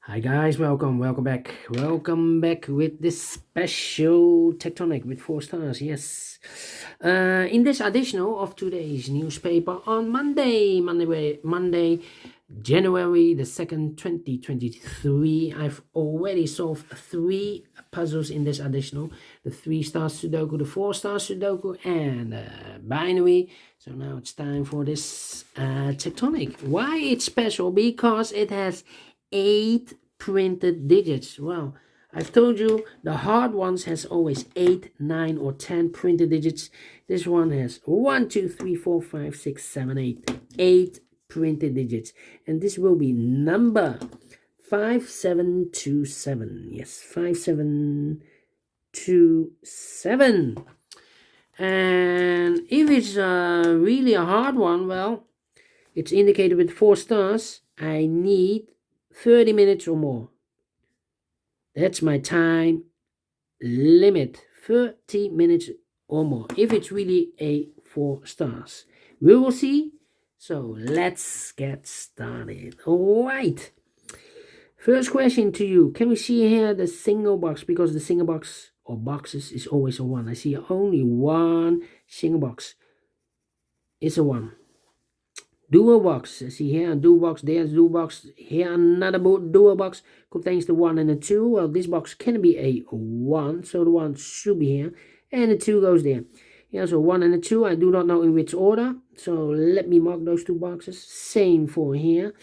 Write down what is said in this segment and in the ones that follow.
Hi guys, welcome back. Welcome back with this special Tectonic with 4 stars. Yes. In this additional of today's newspaper on Monday, January the 2nd, 2023, I've already solved 3 puzzles in this additional. The 3-star Sudoku, the 4-star Sudoku, and binary. So now it's time for this Tectonic. Why it's special? Because it has 8 printed digits. Well, I've told you the hard ones has always 8, 9, or 10 printed digits. This one has 1, 2, 3, 4, 5, 6, 7, 8. 8 printed digits. And this will be number 5727. Yes, 5727. And if it's really a hard one, well, it's indicated with 4 stars. I need 30 minutes or more. That's my time limit. 30 minutes or more. If it's really a 4 stars. We will see. So let's get started. All right. First question to you. Can we see here the single box? Because the single box or boxes is always a 1. I see only one single box. It's a 1. Dual box, see here, dual box, there's dual box, here another dual box contains the 1 and the 2. Well, this box can be a 1, so the 1 should be here, and the 2 goes there. Here, so 1 and the 2, I do not know in which order, so let me mark those 2 boxes. Same for here,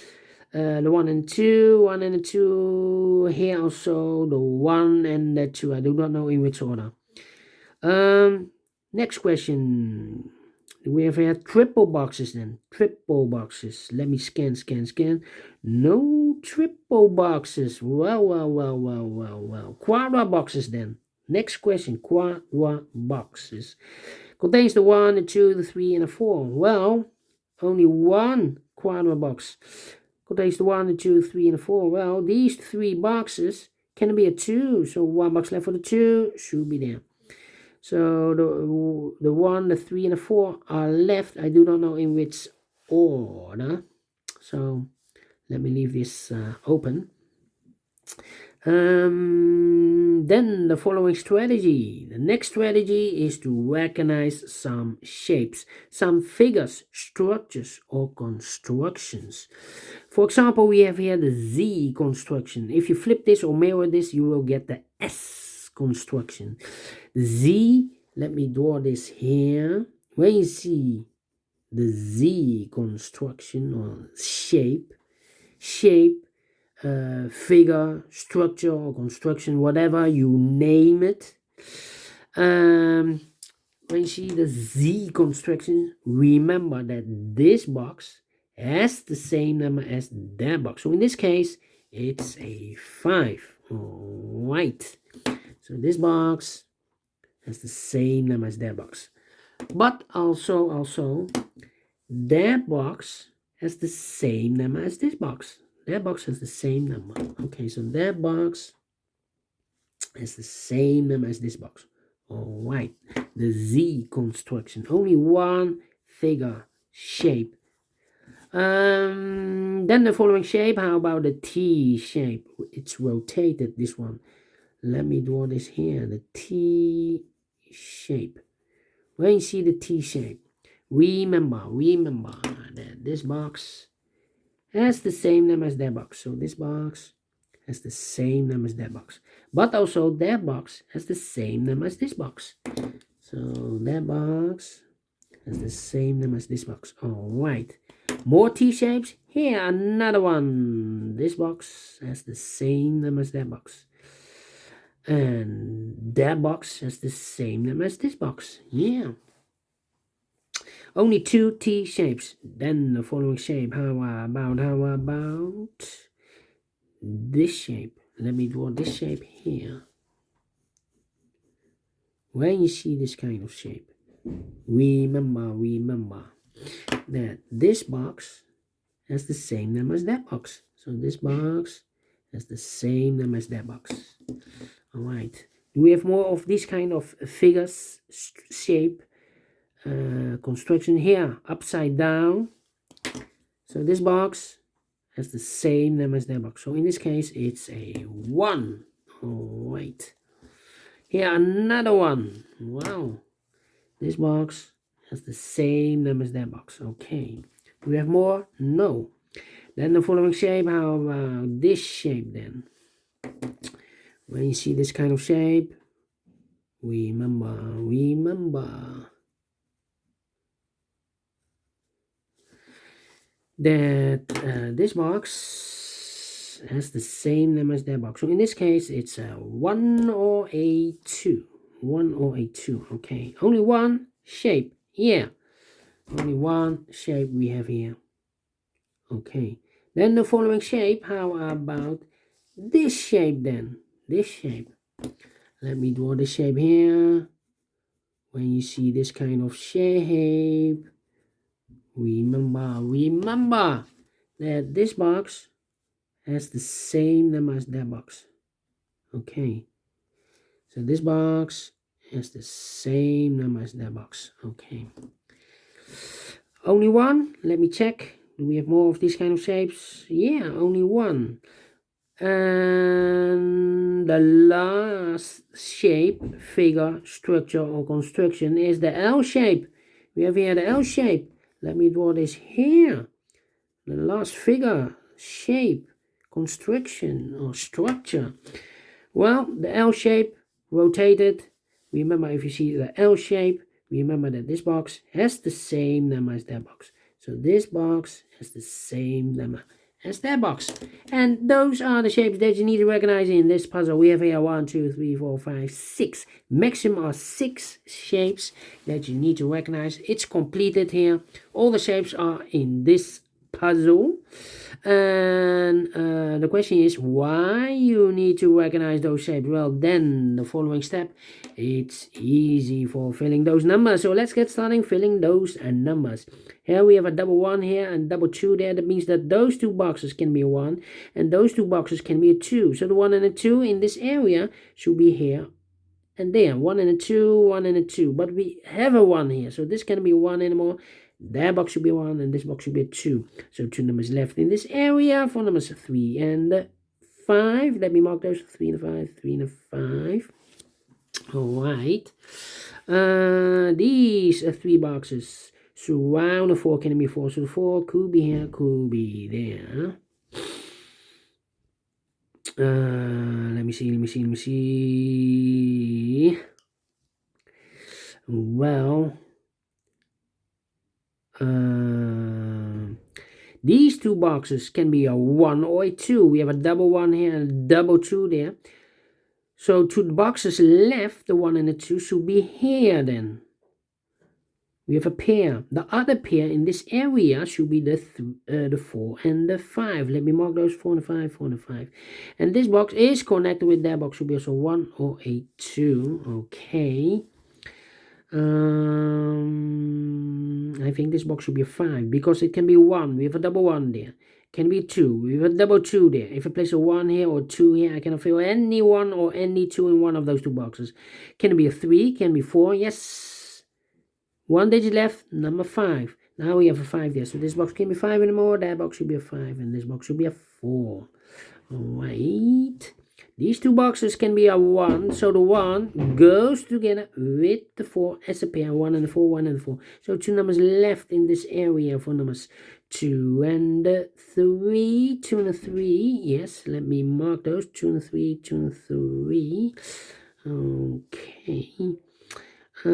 the 1 and 2, 1 and the 2, here also the 1 and the 2, I do not know in which order. Next question. We have here triple boxes then. Triple boxes. Let me scan. No triple boxes. Well. Quadra boxes then. Next question. Quadra boxes. Contains the 1, the 2, the 3, and the 4. Well, only one quadra box. Contains the 1, the 2, 3, and the 4. Well, these 3 boxes can be a 2. So 1 box left for the 2 should be there. So the 1, the 3, and the 4 are left. I do not know in which order. So let me leave this open. Then the following strategy. The next strategy is to recognize some shapes, some figures, structures, or constructions. For example, we have here the Z construction. If you flip this or mirror this, you will get the S construction. Z, let me draw this here. When you see the Z construction or shape, figure, structure, or construction, whatever you name it. When you see the Z construction, remember that this box has the same number as that box. So in this case, it's a 5. All right. So this box has the same number as that box. But also, that box has the same number as this box. That box has the same number. Okay, so that box has the same number as this box. All right, the Z construction. Only one figure shape. Then the following shape. How about the T shape? It's rotated, this one. Let me draw this here. The T shape. When you see the T shape, remember that this box has the same number as that box. So this box has the same number as that box. But also that box has the same number as this box. So that box has the same number as this box. All right. More T shapes. Here, another one. This box has the same number as that box. And that box has the same number as this box. Yeah. Only 2 T shapes. Then the following shape. How about this shape? Let me draw this shape here. When you see this kind of shape, remember that this box has the same number as that box. So this box has the same number as that box. All right. Do we have more of this kind of figures, shape, construction here? Upside down. So this box has the same number as that box. So in this case, it's a 1. All right. Here, another one. Wow. This box has the same number as that box. Okay. Do we have more? No. Then the following shape. How about this shape then? When you see this kind of shape, remember that this box has the same number as that box. So in this case, it's a 1 or a 2. 1 or a 2. Okay. Only one shape. Yeah. Only one shape we have here. Okay. Then the following shape. How about this shape then? This shape. Let me draw the shape here. When you see this kind of shape, remember that this box has the same number as that box. Okay. So this box has the same number as that box. Okay. Only one. Let me check. Do we have more of these kind of shapes? Yeah, only one. And the last shape, figure, structure, or construction is the L shape. We have here the L shape. Let me draw this here. The last figure, shape, construction, or structure. Well, the L shape, rotated. Remember, if you see the L shape, remember that this box has the same number as that box. So this box has the same number as that box. And those are the shapes that you need to recognize in this puzzle. We have here 1, 2, 3, 4, 5, 6. Maximum are 6 shapes that you need to recognize. It's completed here. All the shapes are in this puzzle. And the question is why you need to recognize those shapes. Well, then the following step, it's easy for filling those numbers. So let's get started filling those numbers. Here we have a double 1 here and double 2 there. That means that those two boxes can be a 1 and those two boxes can be a 2. So the 1 and a 2 in this area should be here and there. 1 and a 2, 1 and a 2. But we have a 1 here, so this can be 1 anymore. That box should be 1 and this box should be a 2. So 2 numbers left in this area for numbers 3 and 5. Let me mark those. 3 and 5, 3 and 5. Alright. These are 3 boxes surround the 4. Can it be 4? So the 4 could be here, could be there. Let me see. Well, these two boxes can be a 1 or a 2. We have a double 1 here and a double 2 there. So 2 boxes left, the 1 and the 2 should be here then. We have a pair. The other pair in this area should be the 4 and the 5. Let me mark those 4 and 5, 4 and 5. And this box is connected with that box. Should be also 1 or a 2. Okay. I think this box should be a 5 because it can be 1. We have a double 1 there. Can be 2. We have a double 2 there. If I place a 1 here or 2 here, I can fill any 1 or any 2 in one of those two boxes. Can it be a 3? Can it be 4? Yes. 1 digit left, number 5. Now we have a 5 there. So this box can be 5 anymore. That box should be a 5. And this box should be a 4. Alright. These two boxes can be a 1. So the 1 goes together with the 4 as a pair. 1 and the 4, 1 and the 4. So 2 numbers left in this area for numbers 2 and 3. 2 and 3. Yes, let me mark those. 2 and 3, 2 and 3. Okay. Yeah,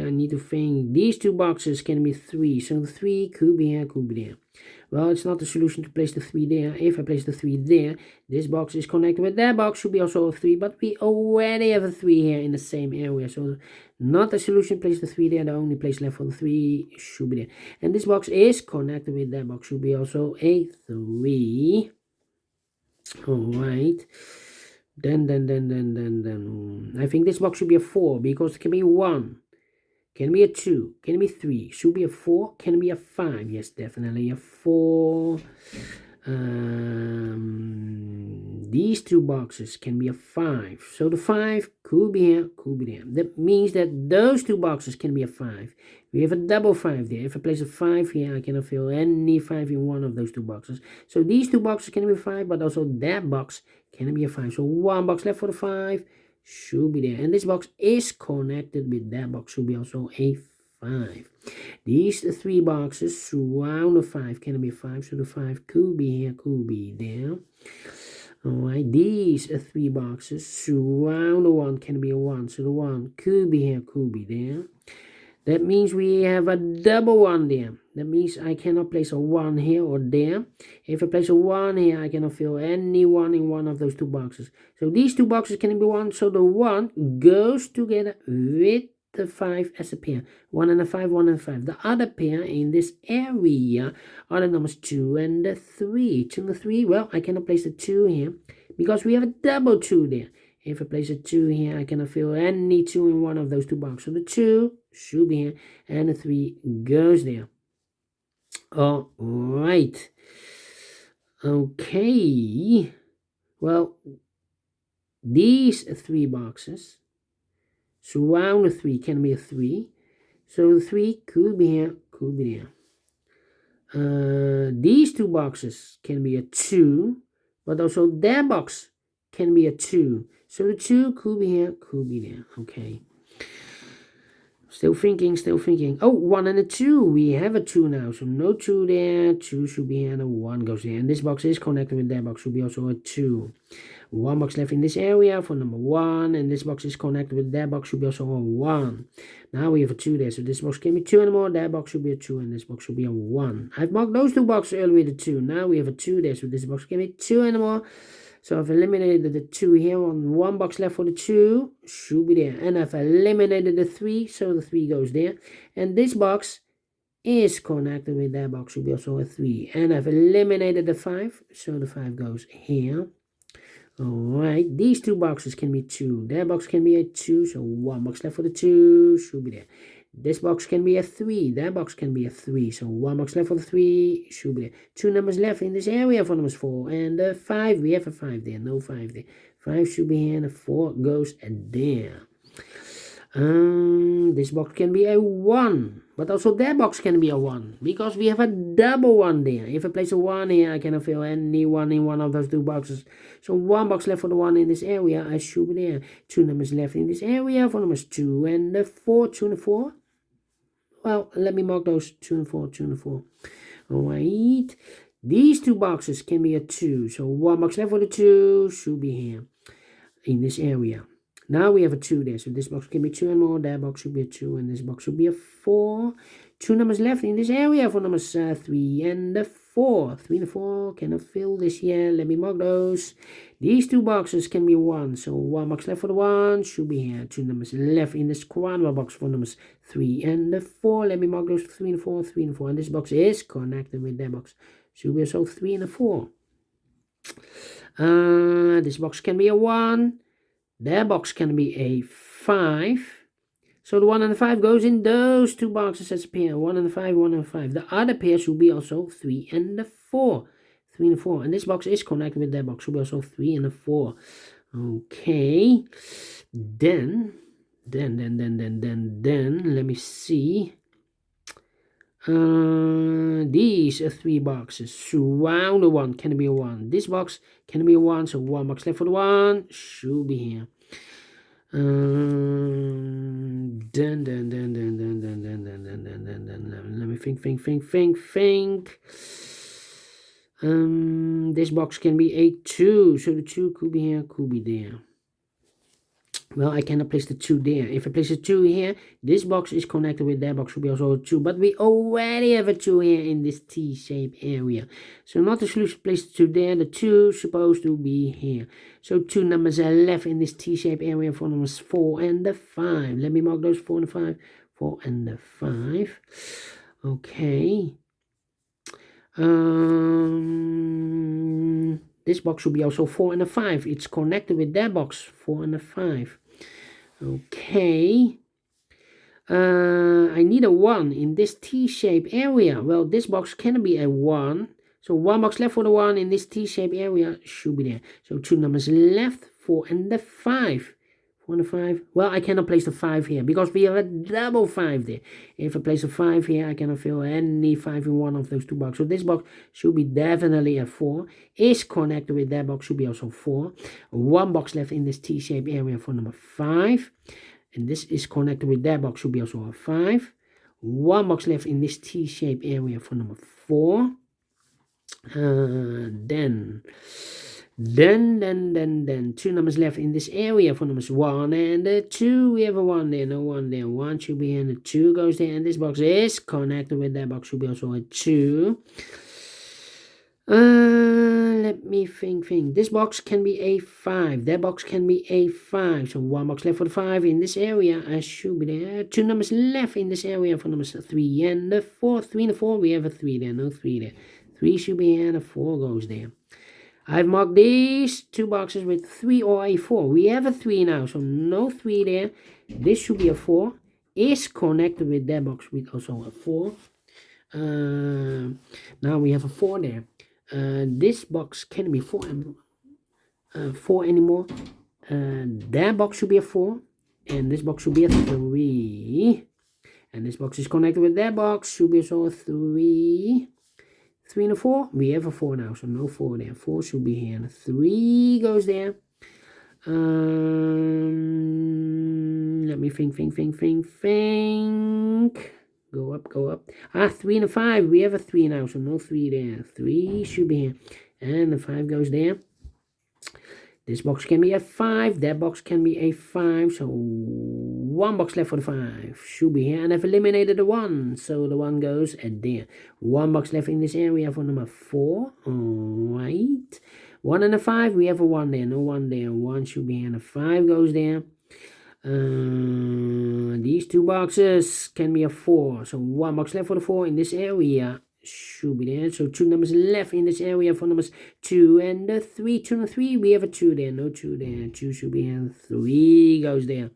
I need to think. These two boxes can be 3. So the 3 could be here, could be there. Well, it's not the solution to place the 3 there. If I place the 3 there, this box is connected with that box. Should be also a 3. But we already have a 3 here in the same area. So not the solution, place the 3 there. The only place left for the 3 should be there. And this box is connected with that box. Should be also a 3. Alright. Then, I think this box should be a 4 because it can be 1, can be a 2, can be 3, should be a 4, can be a 5. Yes, definitely a 4. these two boxes can be a 5. So the 5 could be here, could be there. That means that those two boxes can be a 5. We have a double 5 there. If I place a 5 here, I cannot fill any 5 in one of those two boxes. So these two boxes can be 5, but also that box can be a 5. So one box left for the 5 should be there. And this box is connected with that box, should be also a 5. These three boxes surround the 5 can be 5, so the 5 could be here, could be there. Alright, these three boxes surround the 1 can be a 1, so the 1 could be here, could be there. That means we have a double 1 there. That means I cannot place a 1 here or there. If I place a 1 here, I cannot fill any 1 in one of those two boxes. So these two boxes can be 1, so the 1 goes together with the 5 as a pair. 1 and a 5, 1 and a 5. The other pair in this area are the numbers 2 and the 3. 2 and the 3, well, I cannot place the 2 here because we have a double 2 there. If I place a 2 here, I cannot fill any 2 in one of those two boxes. So the 2 should be here and the 3 goes there. All right. Okay. Well, these three boxes surround the 3 can be a 3. So the 3 could be here, could be there. These two boxes can be a 2, but also that box can be a 2. So the 2 could be here, could be there. Okay. Still thinking, still thinking. Oh, 1 and a 2. We have a 2 now. So no 2 there. 2 should be here and a 1 goes there. And this box is connected with that box. Should be also a 2. 1 box left in this area for number 1. And this box is connected with that box. Should be also a 1. Now we have a 2 there. So this box can be 2 anymore. That box should be a 2. And this box should be a 1. I've marked those two boxes earlier with a 2. Now we have a 2 there. So this box can be 2 anymore. So I've eliminated the 2 here, on 1 box left for the 2, should be there. And I've eliminated the 3, so the 3 goes there. And this box is connected with that box, should be also a 3. And I've eliminated the 5, so the 5 goes here. Alright, these two boxes can be 2. That box can be a 2, so 1 box left for the 2, should be there. This box can be a 3. That box can be a 3. So 1 box left for the 3. Should be there. 2 numbers left in this area for numbers 4. And the 5. We have a 5 there. No 5 there. 5 should be here. And the 4 goes there. This box can be a 1. But also that box can be a 1. Because we have a double 1 there. If I place a 1 here, I cannot fill any 1 in one of those two boxes. So 1 box left for the 1 in this area. I should be there. 2 numbers left in this area for numbers 2 and the 4. 2 and the 4. Well, let me mark those 2 and 4, 2 and 4. Alright. These two boxes can be a 2. So 1 box left for the 2 should be here in this area. Now we have a 2 there. So this box can be 2 and more. That box should be a 2. And this box should be a 4. 2 numbers left in this area for numbers 3 and the 4. 3 and the 4 cannot fill this here. Let me mark those. These two boxes can be 1. So 1 box left for the 1 should be here. 2 numbers left in this quadruple box for numbers 3 and the 4. Let me mark those 3 and 4, 3 and 4. And this box is connected with that box. Should be also 3 and a 4. This box can be a 1. That box can be a 5. So the 1 and the 5 goes in those two boxes as a pair. 1 and the 5, 1 and the 5. The other pair should be also 3 and the 4. 3 and the 4. And this box is connected with that box. Should be also 3 and the 4. Okay. Then, let me see. These three boxes surround the 1 can be a 1. This box can be a 1, so 1 box left for the 1 should be here. Let me think. This box can be a 2, so the 2 could be here, could be there. Well, I cannot place the 2 there. If I place a 2 here, this box is connected with that box, should be also a 2. But we already have a 2 here in this T-shaped area. So not the solution, place the 2 there. The 2 is supposed to be here. So 2 numbers are left in this T-shaped area for numbers 4 and the 5. Let me mark those 4 and the 5. 4 and the 5. Okay. This box should be also 4 and a 5. It's connected with that box, 4 and a 5. Okay. I need a 1 in this T-shaped area. Well, this box can be a 1, So 1 box left for the 1 in this T-shaped area should be there. So 2 numbers left, 4 and the 5. 4 and the 5. Well, I cannot place the 5 here because we have a double 5 there. If I place a 5 here, I cannot fill any 5 in one of those 2 boxes. So this box should be definitely a 4. Is connected with that box, should be also 4. 1 box left in this T-shaped area for number 5. And this is connected with that box, should be also a 5. 1 box left in this T-shaped area for number 4. Then 2 numbers left in this area for numbers 1 and 2. We have a 1 there, no 1 there. 1 should be here and the 2 goes there, and this box is connected with that box, should be also a 2. Let me think. This box can be a 5. That box can be a 5. So 1 box left for the 5 in this area. I should be there. 2 numbers left in this area for numbers 3 and the 4. 3 and the 4. We have a 3 there. No 3 there. 3 should be here and a 4 goes there. I've marked these 2 boxes with 3 or a 4. We have a 3 now. So no 3 there. This should be a 4. Is connected with that box with also a 4. Now we have a 4 there. This box can be 4 anymore. That box should be a 4, and this box should be a 3, and this box is connected with that box, should be also a 3. 3 and a 4. We have a 4 now, so no 4 there. 4 should be here, and a 3 goes there. Let me think. Go up. 3 and a 5. We have a 3 now, so no 3 there. 3 should be here. And the 5 goes there. This box can be a 5. That box can be a 5. So 1 box left for the 5. Should be here. And I've eliminated the 1. So the 1 goes at there. 1 box left in this area for number 4. Alright. 1 and a 5. We have a 1 there. No 1 there. 1 should be here. And a 5 goes there. These 2 boxes can be a 4. So 1 box left for the 4 in this area should be there. So 2 numbers left in this area for numbers 2 and the 3. 2 and 3. We have a 2 there. No 2 there. 2 should be here. 3 goes there.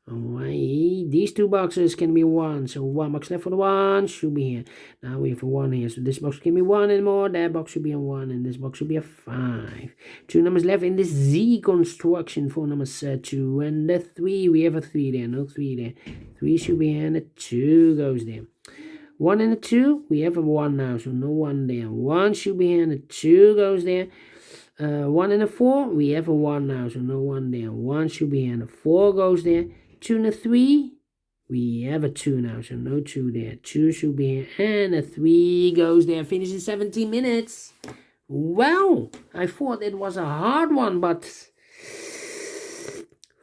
Alright, these 2 boxes can be 1. So 1 box left for the 1 should be here. Now we have a 1 here. So this box can be 1 and more. That box should be a 1. And this box should be a 5. 2 numbers left in this Z construction for numbers 2 and the 3. We have a 3 there. No 3 there. 3 should be here and a 2 goes there. 1 and a 2. We have a 1 now. So no 1 there. 1 should be here and a 2 goes there. 1 and a 4. We have a 1 now. So no 1 there. 1 should be here and a 4 goes there. 2 and a 3, we have a 2 now, so no 2 there. 2 should be here, and a 3 goes there. Finish in 17 minutes. Well, I thought it was a hard one, but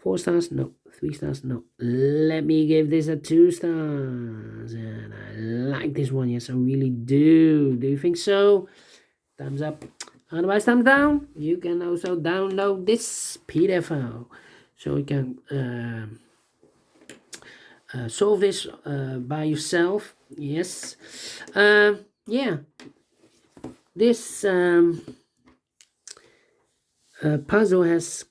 4 stars, no. 3 stars, no. Let me give this a 2 stars. And I like this one, yes, I really do. Do you think so? Thumbs up. Otherwise, thumbs down. You can also download this PDF file, so you can solve this by yourself. Yes. Yeah. This puzzle has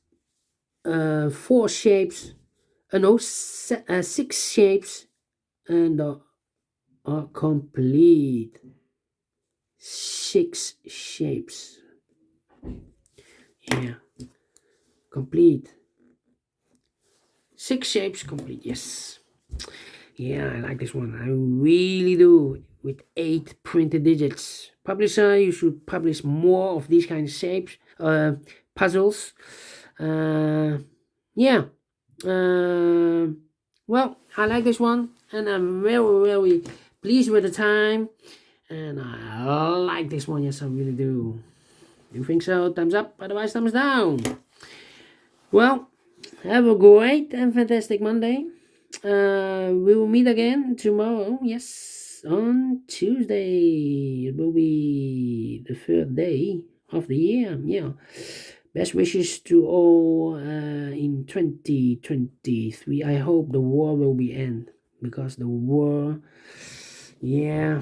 4 shapes. No, 6 shapes, and are complete. 6 shapes. Yeah. Complete. 6 shapes complete, yes. Yeah, I like this one. I really do. With 8 printed digits. Publisher, you should publish more of these kind of shapes, puzzles. Yeah. Well, I like this one, and I'm very pleased with the time, and I like this one. Yes, I really do. You think so? Thumbs up. Otherwise, thumbs down. Well, have a great and fantastic Monday. We will meet again tomorrow. Yes, on Tuesday. It will be the 3rd day of the year. Yeah. Best wishes to all in 2023. I hope the war will be end, because the war, yeah,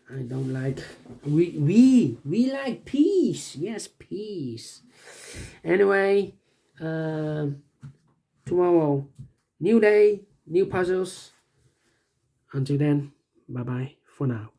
I don't like. We like peace. Yes, peace. Anyway, tomorrow, new day, new puzzles. Until then, bye bye for now.